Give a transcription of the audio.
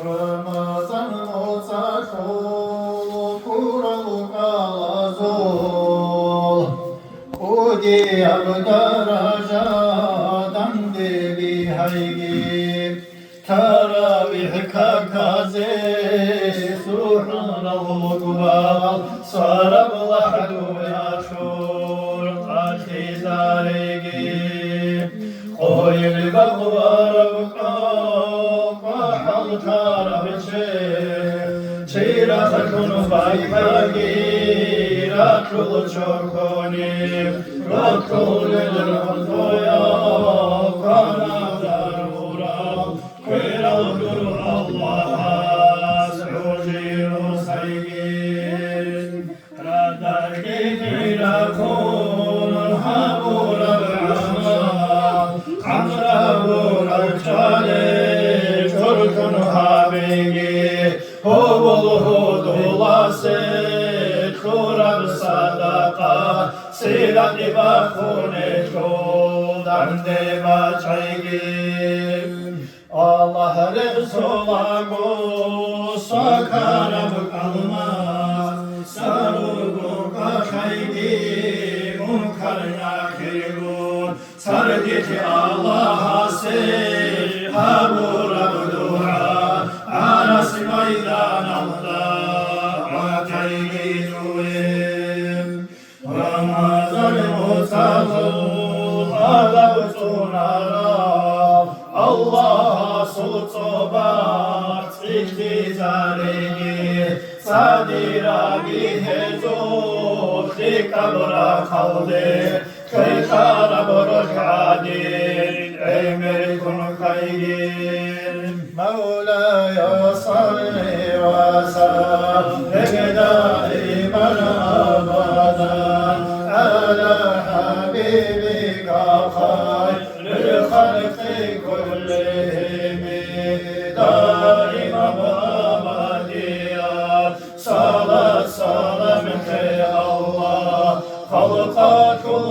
Ramazan olsa kul kural kalazol Kudiyar darajadan devi haygi Taravih kakaze suhralahu gubal Sarab lahdu yaşur Atizaregi Koyil bakvarab kahal tarabçe Çeyra takunu baykagi Rakul çokoni Rakul elhamdoya Kanadar ural Kıyral guru Allah'a Zuciru saygin Radar gibi rakunun Habural amal Amrabural çale Çorkun habegi Hobul hudulası Kurab sadaka Silat ibakune Çoldan deva çaygin Allah Resul'a sakarab kalmaz Sarugu kaşaygi Munkar nakirgun Sarditi Allah'a Haburab dua Aras meydan alda Ataygi duim Ramazan mutazul Alav sunara Allah'a sultobat iktizaregi Sadira bihezul Tikabra kaldı Kıykara boruk adil Emir kun kaygin Mevlaya salli ve sallim daiman abadan Ala habibika hayril halki kullihim Daima babadiyat Salat salam ey Allah Halka kul